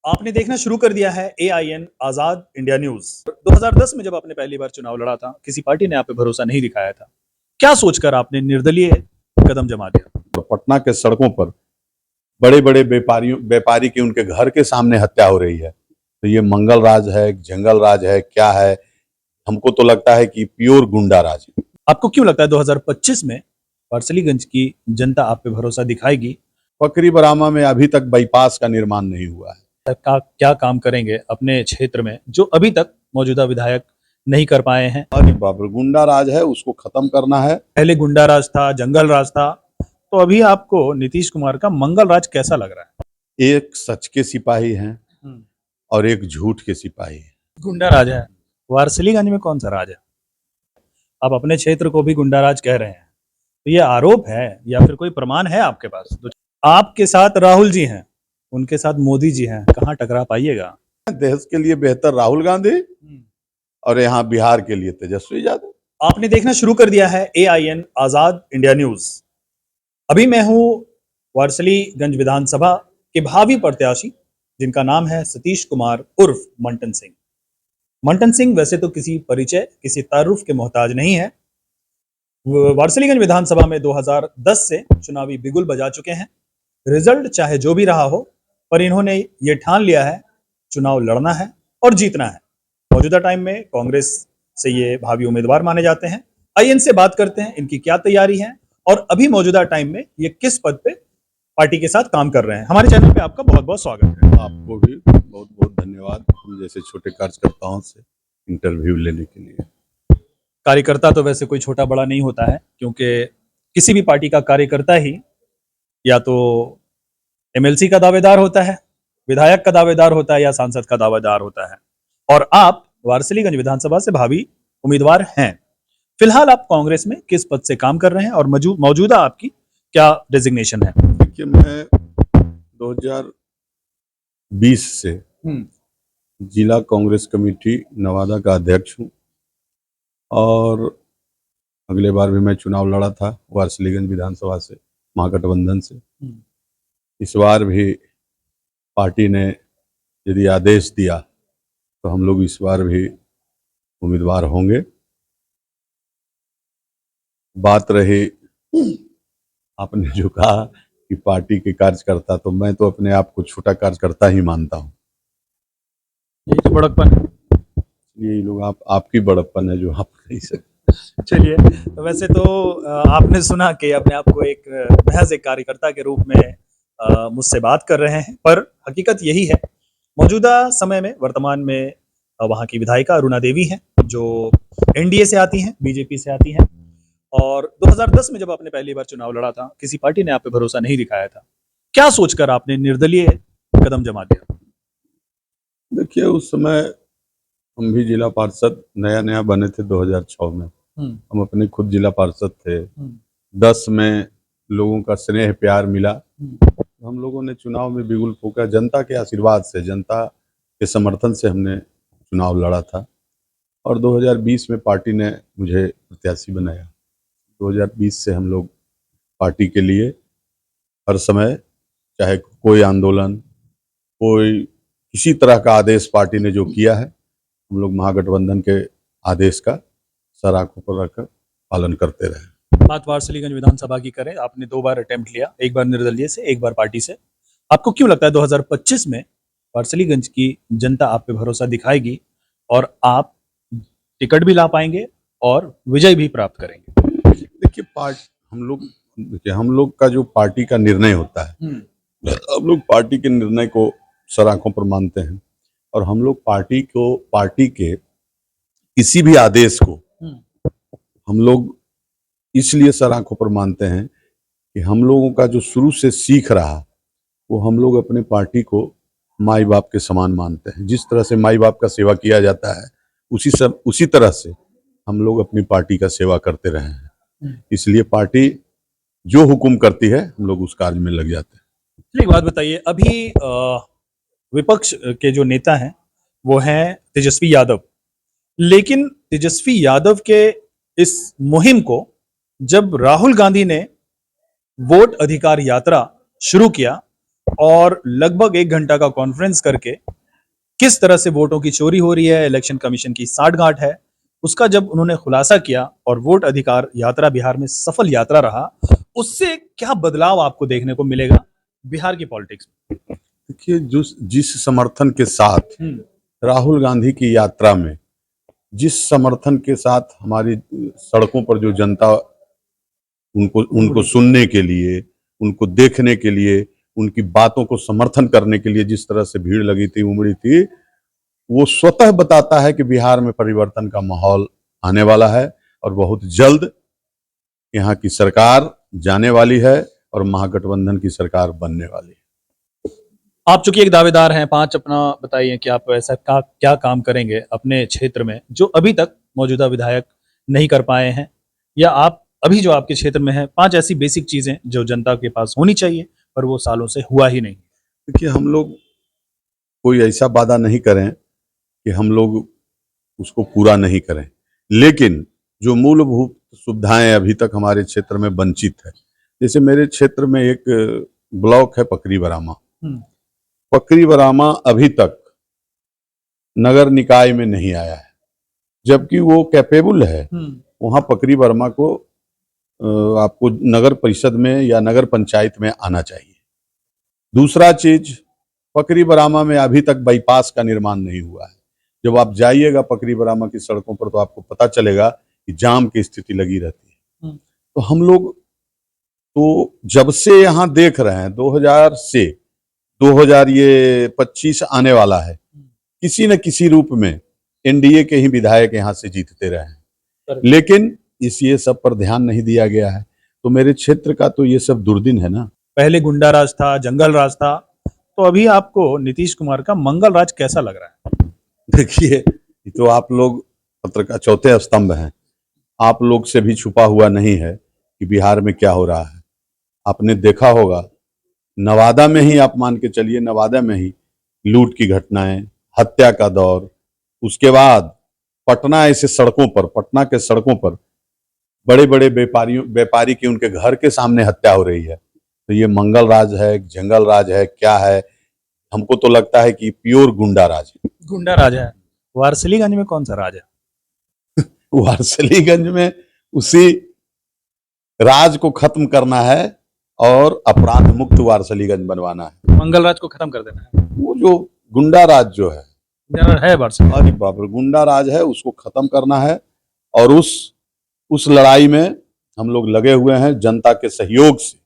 आपने देखना शुरू कर दिया है AIN आजाद इंडिया न्यूज। 2010 में जब आपने पहली बार चुनाव लड़ा था, किसी पार्टी ने आप पे भरोसा नहीं दिखाया था। क्या सोचकर आपने निर्दलीय कदम जमा दिया? तो पटना के सड़कों पर बड़े बड़े व्यापारी की उनके घर के सामने हत्या हो रही है। तो ये मंगल राज है, जंगल राज है, क्या है? हमको तो लगता है कि प्योर गुंडा राज है। आपको क्यों लगता है 2025 में वारसलीगंज की जनता आप पे भरोसा दिखाएगी? पकरी बरामा में अभी तक बाईपास का निर्माण नहीं हुआ है। क्या काम करेंगे अपने क्षेत्र में जो अभी तक मौजूदा विधायक नहीं कर पाए हैं? अरे बाप रे, गुंडा राज है, उसको खत्म करना है। पहले गुंडा राज था, जंगल राज था, तो अभी आपको नीतीश कुमार का मंगल राज कैसा लग रहा है? एक सच के सिपाही हैं और एक झूठ के सिपाही हैं। गुंडा राज है। वारसलीगंज में कौन सा राज है? आप अपने क्षेत्र को भी गुंडा राज कह रहे हैं, तो ये आरोप है या फिर कोई प्रमाण है आपके पास? तो आपके साथ राहुल जी हैं, उनके साथ मोदी जी हैं, कहाँ टकरा पाइएगा? देश के लिए बेहतर राहुल गांधी और यहाँ बिहार के लिए तेजस्वी यादव। आपने देखना शुरू कर दिया है AIN आजाद इंडिया न्यूज। अभी मैं हूं वारसलीगंज विधानसभा के भावी प्रत्याशी, जिनका नाम है सतीश कुमार उर्फ मंटन सिंह। मंटन सिंह वैसे तो किसी परिचय, किसी तारुफ के मोहताज नहीं है। वारसलीगंज विधानसभा में 2010 से चुनावी बिगुल बजा चुके हैं। रिजल्ट चाहे जो भी रहा हो, पर इन्होंने ये ठान लिया है चुनाव लड़ना है और जीतना है। मौजूदा टाइम में कांग्रेस से ये भावी उम्मीदवार माने जाते हैं। आइए इनसे बात करते हैं, इनकी क्या तैयारी है और अभी मौजूदा टाइम में ये किस पद पे पार्टी के साथ काम कर रहे हैं। हमारे चैनल पे आपका बहुत बहुत स्वागत है। आपको भी बहुत बहुत धन्यवाद, हम जैसे छोटे कार्यकर्ताओं से इंटरव्यू लेने के लिए। कार्यकर्ता तो वैसे कोई छोटा बड़ा नहीं होता है, क्योंकि किसी भी पार्टी का कार्यकर्ता ही या तो MLC का दावेदार होता है, विधायक का दावेदार होता है, या सांसद का दावेदार होता है। और आप वारसलीगंज विधानसभा से भावी उम्मीदवार हैं। फिलहाल आप कांग्रेस में किस पद से काम कर रहे हैं और मौजूदा आपकी क्या डेजिग्नेशन है? देखिए, मैं 2020 से जिला कांग्रेस कमेटी नवादा का अध्यक्ष हूँ और अगले बार भी मैं चुनाव लड़ा था वारसलीगंज विधानसभा से, महागठबंधन से। इस बार भी पार्टी ने यदि आदेश दिया तो हम लोग इस बार भी उम्मीदवार होंगे। बात रही आपने जो कहा कि पार्टी के कार्यकर्ता, तो मैं तो अपने आप को छोटा कार्यकर्ता ही मानता हूँ। यही तो बड़कपन है। यही लोग आपकी बड़प्पन है जो आप नहीं सकते। चलिए, तो वैसे तो आपने सुना कि अपने आप को एक महज एक कार्यकर्ता के रूप में मुझसे बात कर रहे हैं, पर हकीकत यही है। मौजूदा समय में वर्तमान में वहाँ की विधायिका अरुणा देवी हैं, जो NDA से आती हैं, BJP से आती हैं। और 2010 में जब आपने पहली बार चुनाव लड़ा था, किसी पार्टी ने आप पे भरोसा नहीं दिखाया था। क्या सोचकर आपने निर्दलीय कदम जमा दिया? देखिए, उस समय हम भी जिला पार्षद नया नया बने थे 2006 में। हम अपने खुद जिला पार्षद थे। 10 में लोगों का स्नेह प्यार मिला, हम लोगों ने चुनाव में बिगुल फूंका। जनता के आशीर्वाद से, जनता के समर्थन से हमने चुनाव लड़ा था और 2020 में पार्टी ने मुझे प्रत्याशी बनाया। 2020 से हम लोग पार्टी के लिए हर समय, चाहे कोई आंदोलन, कोई किसी तरह का आदेश पार्टी ने जो किया है, हम लोग महागठबंधन के आदेश का सर आंखों पर रखकर पालन करते रहे। बात वारसलीगंज विधानसभा की करें, आपने 2 बार अटेम्प्ट लिया, एक बार निर्दलीय से, एक बार पार्टी से। आपको क्यों लगता है 2025 में वारसलीगंज की जनता आप पे भरोसा दिखाएगी और आप टिकट भी ला पाएंगे और विजय भी प्राप्त करेंगे? देखिए, हम लोग का जो पार्टी का निर्णय होता है, हम लोग पार्टी के निर्णय को सर आंखों पर मानते हैं और हम लोग पार्टी के किसी भी आदेश को हम लोग इसलिए सर आंखों पर मानते हैं कि हम लोगों का जो शुरू से सीख रहा, वो हम लोग अपने पार्टी को माई बाप के समान मानते हैं। जिस तरह से माई बाप का सेवा किया जाता है, उसी तरह से हम लोग अपनी पार्टी का सेवा करते रहे हैं। इसलिए पार्टी जो हुक्म करती है, हम लोग उस कार्य में लग जाते हैं। एक बात बताइए, अभी विपक्ष के जो नेता हैं वो हैं तेजस्वी यादव, लेकिन तेजस्वी यादव के इस मुहिम को जब राहुल गांधी ने वोट अधिकार यात्रा शुरू किया, और लगभग 1 घंटा का कॉन्फ्रेंस करके किस तरह से वोटों की चोरी हो रही है, इलेक्शन कमीशन की साठगांठ है, उसका जब उन्होंने खुलासा किया और वोट अधिकार यात्रा बिहार में सफल यात्रा रहा, उससे क्या बदलाव आपको देखने को मिलेगा बिहार की पॉलिटिक्स में? देखिए, जिस समर्थन के साथ राहुल गांधी की यात्रा में, जिस समर्थन के साथ हमारी सड़कों पर जो जनता उनको सुनने के लिए, उनको देखने के लिए, उनकी बातों को समर्थन करने के लिए जिस तरह से भीड़ लगी थी, उमड़ी थी, वो स्वतः बताता है कि बिहार में परिवर्तन का माहौल आने वाला है और बहुत जल्द यहाँ की सरकार जाने वाली है और महागठबंधन की सरकार बनने वाली है। आप चूंकि एक दावेदार हैं, 5 अपना बताइए कि आप ऐसा क्या काम करेंगे अपने क्षेत्र में जो अभी तक मौजूदा विधायक नहीं कर पाए हैं, या आप अभी जो आपके क्षेत्र में है 5 ऐसी बेसिक चीजें जो जनता के पास होनी चाहिए पर वो सालों से हुआ ही नहीं। देखिए, हम लोग कोई ऐसा वादा नहीं करें कि हम लोग उसको पूरा नहीं करें, लेकिन जो मूलभूत सुविधाएं अभी तक हमारे क्षेत्र में वंचित है, जैसे मेरे क्षेत्र में एक ब्लॉक है पकरी बरामा। पकरी बरामा अभी तक नगर निकाय में नहीं आया है, जबकि वो कैपेबल है। वहां पकरी बरामा को आपको नगर परिषद में या नगर पंचायत में आना चाहिए। दूसरा चीज, पकरी बरामा में अभी तक बाईपास का निर्माण नहीं हुआ है। जब आप जाइएगा पकरी बरामा की सड़कों पर तो आपको पता चलेगा कि जाम की स्थिति लगी रहती है। तो हम लोग तो जब से यहाँ देख रहे हैं 2000 से 2025 आने वाला है, किसी न किसी रूप में एनडीए के ही विधायक यहाँ से जीतते रहे हैं, लेकिन ये सब पर ध्यान नहीं दिया गया है। तो मेरे क्षेत्र का तो ये सब दुर्दिन है ना। पहले गुंडा राज था, जंगल राज था, तो अभी आपको नीतीश कुमार का मंगल राज कैसा लग रहा है? देखिए, तो आप लोग पत्रकार चौथे स्तंभ हैं, आप लोग से भी छुपा हुआ नहीं है कि बिहार में क्या हो रहा है। आपने देखा होगा, नवादा में ही आप मान के चलिए, नवादा में ही लूट की घटनाएं, हत्या का दौर, उसके बाद पटना ऐसे सड़कों पर, पटना के सड़कों पर बड़े बड़े व्यापारी की उनके घर के सामने हत्या हो रही है। तो ये मंगल राज है, जंगल राज है, क्या है? हमको तो लगता है कि प्योर गुंडा राज है। गुंडा राज है। वारसिलीगंज में कौन सा राज है? वारसिलीगंज में उसी राज को खत्म करना है और अपराध मुक्त वारसिलीगंज बनवाना है। मंगल राज को खत्म कर देना है। वो जो गुंडा राज जो है वारसिलीगंज, अरे बाप रे, गुंडा राज है, उसको खत्म करना है। और उस लड़ाई में हम लोग लगे हुए हैं, जनता के सहयोग से,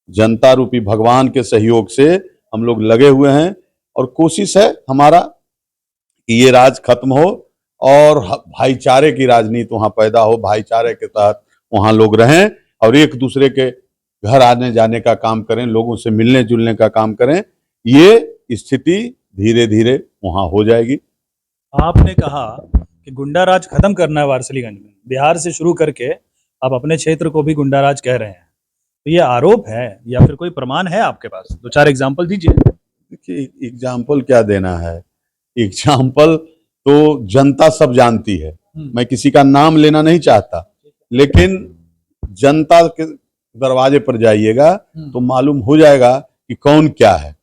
जनता रूपी भगवान के सहयोग से हम लोग लगे हुए हैं। और कोशिश है हमारा कि ये राज खत्म हो और भाईचारे की राजनीति वहां पैदा हो, भाईचारे के तहत वहां लोग रहें और एक दूसरे के घर आने जाने का काम करें, लोगों से मिलने जुलने का काम करें। ये स्थिति धीरे धीरे वहां हो जाएगी। आपने कहा कि गुंडा राज खत्म करना है वारसिलीगंज में, बिहार से शुरू करके आप अपने क्षेत्र को भी गुंडा राज कह रहे हैं, तो ये आरोप है या फिर कोई प्रमाण है आपके पास? 2-4 एग्जाम्पल दीजिए। देखिए, एग्जाम्पल क्या देना है? एग्जाम्पल तो जनता सब जानती है, मैं किसी का नाम लेना नहीं चाहता, लेकिन जनता के दरवाजे पर जाइएगा तो मालूम हो जाएगा कि कौन क्या है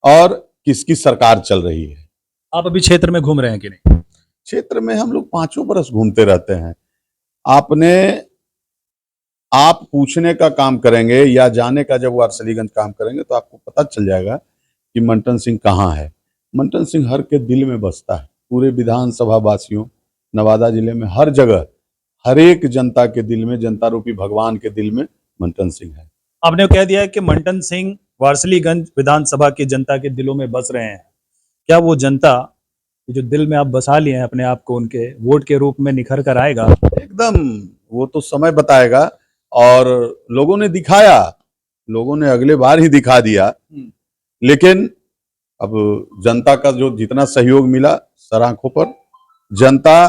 और किसकी सरकार चल रही है। आप अभी क्षेत्र में घूम रहे हैं कि नहीं? क्षेत्र में हम लोग 5 बरस घूमते रहते हैं। आप पूछने का काम करेंगे या जाने का जब वारसिलीगंज काम करेंगे तो आपको पता चल जाएगा कि मंटन सिंह कहाँ है। मंटन सिंह हर के दिल में बसता है, पूरे विधानसभा वासियों, नवादा जिले में हर जगह, हर एक जनता के दिल में, जनता रूपी भगवान के दिल में मंटन सिंह है। आपने कह दिया है कि मंटन सिंह वारसिलीगंज विधानसभा की जनता के दिलों में बस रहे हैं। क्या वो जनता जो दिल में आप बसा लिए हैं अपने आप को, उनके वोट के रूप में निखर कर आएगा? एकदम, वो तो समय बताएगा। और लोगों ने दिखाया, लोगों ने अगले बार ही दिखा दिया, लेकिन अब जनता का जो जितना सहयोग मिला सर आंखों पर, जनता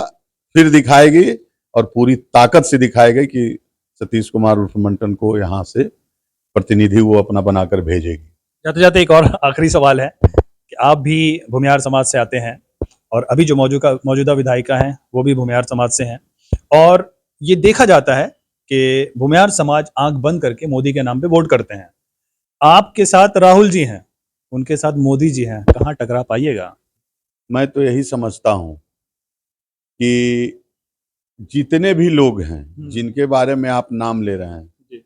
फिर दिखाएगी और पूरी ताकत से दिखाएगी कि सतीश कुमार उर्फ मंटन को यहाँ से प्रतिनिधि वो अपना बनाकर भेजेगी। जाते जाते एक और आखिरी सवाल है कि आप भी भूमिहार समाज से आते हैं और अभी जो मौजूदा विधायिका हैं वो भी भूमिहार समाज से हैं, और ये देखा जाता है कि भूमिहार समाज आंख बंद करके मोदी के नाम पे वोट करते हैं। आपके साथ राहुल जी हैं, उनके साथ मोदी जी हैं, कहाँ टकरा पाइएगा? मैं तो यही समझता हूँ कि जितने भी लोग हैं जिनके बारे में आप नाम ले रहे हैं,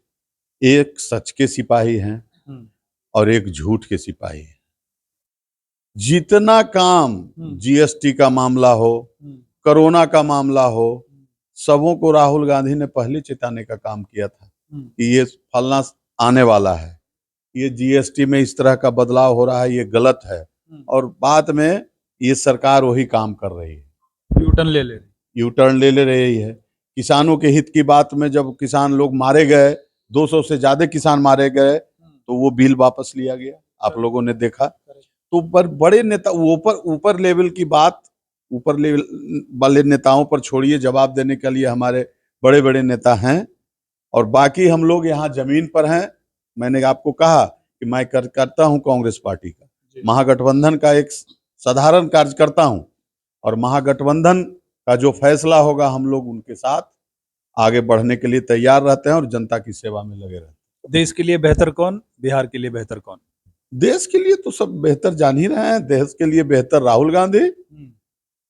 एक सच के सिपाही हैं और एक झूठ के सिपाही हैं। जितना काम जीएसटी का मामला हो, कोरोना का मामला हो, सबों को राहुल गांधी ने पहले चेताने का काम किया था कि ये फलना आने वाला है, ये जीएसटी में इस तरह का बदलाव हो रहा है, ये गलत है। और बाद में ये सरकार वही काम कर रही है, यू टर्न ले रही है। किसानों के हित की बात में जब किसान लोग मारे गए, 200 से ज्यादा किसान मारे गए, तो वो बिल वापस लिया गया, आप लोगों ने देखा। तो पर बड़े नेता ऊपर लेवल की बात ऊपर लेवल वाले नेताओं पर छोड़िए, जवाब देने के लिए हमारे बड़े बड़े नेता हैं, और बाकी हम लोग यहाँ जमीन पर हैं। मैंने आपको कहा कि मैं करता हूँ कांग्रेस पार्टी का, महागठबंधन का एक साधारण कार्यकर्ता हूँ, और महागठबंधन का जो फैसला होगा हम लोग उनके साथ आगे बढ़ने के लिए तैयार रहते हैं और जनता की सेवा में लगे रहते हैं। देश के लिए बेहतर कौन, बिहार के लिए बेहतर कौन? देश के लिए तो सब बेहतर जान ही रहे हैं। देश के लिए बेहतर राहुल गांधी,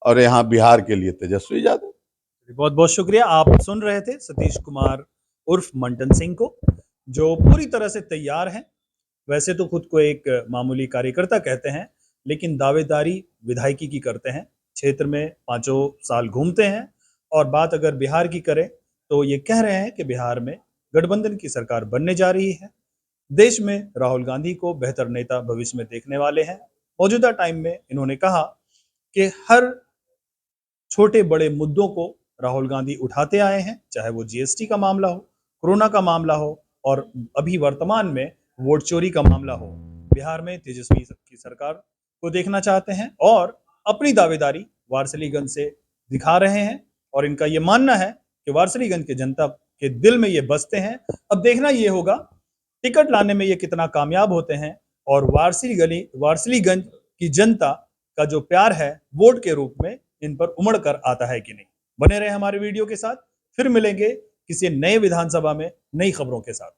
और यहाँ बिहार के लिए तेजस्वी यादव। बहुत बहुत शुक्रिया। आप सुन रहे थे सतीश कुमार उर्फ मंटन सिंह को, जो पूरी तरह से तैयार हैं। वैसे तो खुद को एक मामूली कार्यकर्ता कहते हैं, लेकिन दावेदारी विधायकी की करते हैं, क्षेत्र में 5 साल घूमते हैं। और बात अगर बिहार की करें तो ये कह रहे हैं कि बिहार में गठबंधन की सरकार बनने जा रही है। देश में राहुल गांधी को बेहतर नेता भविष्य में देखने वाले हैं। मौजूदा टाइम में इन्होंने कहा कि हर छोटे बड़े मुद्दों को राहुल गांधी उठाते आए हैं, चाहे वो जीएसटी का मामला हो, कोरोना का मामला हो, और अभी वर्तमान में वोट चोरी का मामला हो। बिहार में तेजस्वी की सरकार को देखना चाहते हैं और अपनी दावेदारी वारसलीगंज से दिखा रहे हैं। और इनका ये मानना है कि वारसलीगंज के जनता के दिल में ये बसते हैं। अब देखना ये होगा टिकट लाने में ये कितना कामयाब होते हैं, और वारसलीगंज की जनता का जो प्यार है वोट के रूप में इन पर उमड़ कर आता है कि नहीं। बने रहे हमारे वीडियो के साथ, फिर मिलेंगे किसी नए विधानसभा में नई खबरों के साथ।